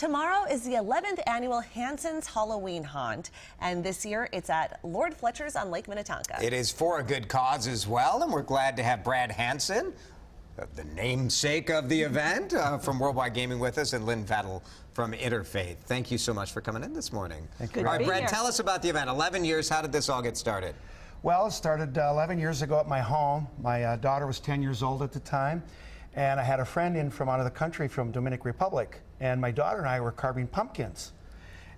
Tomorrow is the 11th annual Hansen's Halloween Haunt, and this year it's at Lord Fletchers on Lake Minnetonka. It is for a good cause as well, and we're glad to have Brad Hansen, the namesake of the event, from Worldwide Gaming with us, and Lynn Vattel from Interfaith. Thank you so much for coming in this morning. Thank you. All right, Brad, tell us about the event. 11 years, how did this all get started? Well, it started 11 years ago at my home. My daughter was 10 years old at the time, and I had a friend in from out of the country, from Dominican Republic, and my daughter and I were carving pumpkins.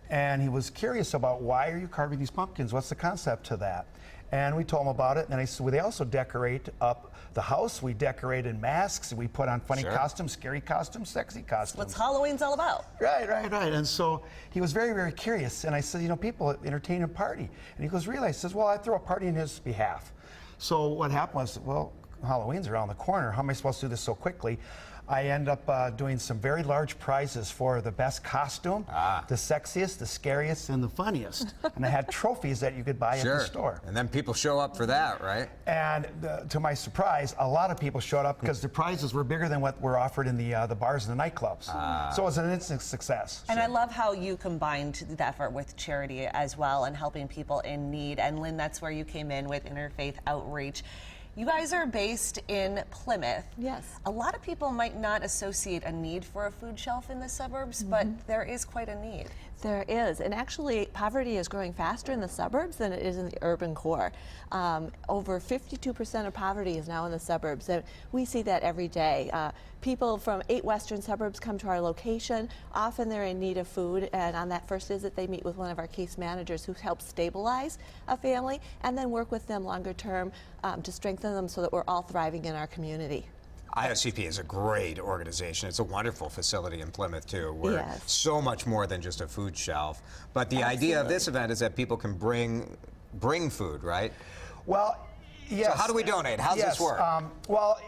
And he was curious about, why are you carving these pumpkins? What's the concept to that? And we told him about it, and I said, well, they also decorate up the house. We decorate in masks, we put on funny costumes, scary costumes, sexy costumes. What's Halloween's all about? Right. And so he was very, very curious, and I said, you know, people entertain a party. And he goes, really? I says, well, I throw a party in his behalf. So what happened was, well, Halloween's around the corner. How am I supposed to do this so quickly? I end up doing some very large prizes for the best costume, the sexiest, the scariest, and the funniest. And I had trophies that you could buy at the store. And then people show up for that, right? And to my surprise, a lot of people showed up because the prizes were bigger than what were offered in the bars and the nightclubs. So it was an instant success. And I love how you combined the effort with charity as well and helping people in need. And Lynn, that's where you came in with Interfaith Outreach. You guys are based in Plymouth. Yes. A lot of people might not associate a need for a food shelf in the suburbs, but there is quite a need. There is, and actually poverty is growing faster in the suburbs than it is in the urban core. Over 52% of poverty is now in the suburbs, and we see that every day. People from 8 western suburbs come to our location. Often they're in need of food, and on that first visit they meet with one of our case managers who helps stabilize a family and then work with them longer term to strengthen them so that we're all thriving in our community. IOCP is a great organization. It's a wonderful facility in Plymouth, too. We're so much more than just a food shelf. But the idea of this event is that people can bring food, right? Well, yes. So how do we donate? How does this work? Well,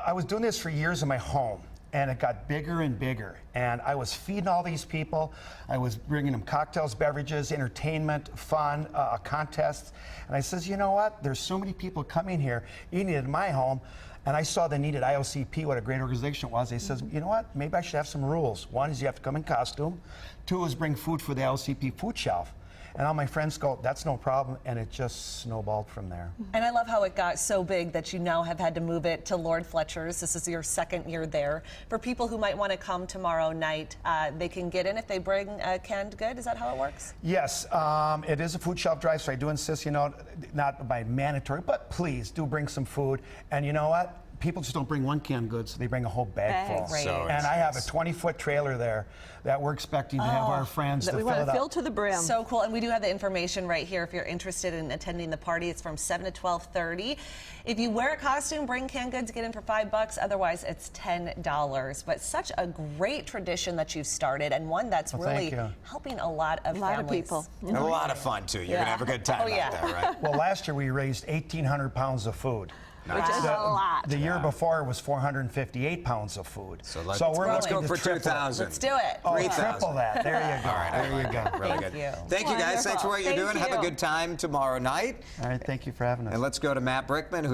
I was doing this for years in my home, and it got bigger and bigger. And I was feeding all these people. I was bringing them cocktails, beverages, entertainment, fun, contests. And I says, you know what? There's so many people coming here eating at my home. And I saw the need at IOCP, what a great organization it was. They says, you know what? Maybe I should have some rules. One is you have to come in costume. 2 is bring food for the IOCP food shelf. And all my friends go, that's no problem, and it just snowballed from there. And I love how it got so big that you now have had to move it to Lord Fletchers. This is your 2nd year there. For people who might want to come tomorrow night, they can get in if they bring a canned good. Is that how it works? Yes, it is a food shelf drive, so I do insist, you know, not by mandatory, but please do bring some food. And you know what? People just don't bring 1 canned goods, they bring a whole bag full. Right. So and I have a 20-foot trailer there that we're expecting to have our friends that to we fill want it to up. fill to the brim. So cool, and we do have the information right here if you're interested in attending the party. It's from 7 to 12:30. If you wear a costume, bring canned goods, get in for $5. Otherwise, it's $10. But such a great tradition that you've started, and one that's really helping a lot of people. And a lot of fun, too. You're going to have a good time out there, right? Well, last year we raised 1,800 pounds of food. Which is a lot. The year before was 458 pounds of food. So let's go for 2,000. Let's do it. Oh, triple that. There you go. All right, there you go. Really good. Thank you, guys. Thanks for what you're doing. Have a good time tomorrow night. All right, thank you for having us. And let's go to Matt Brickman, who's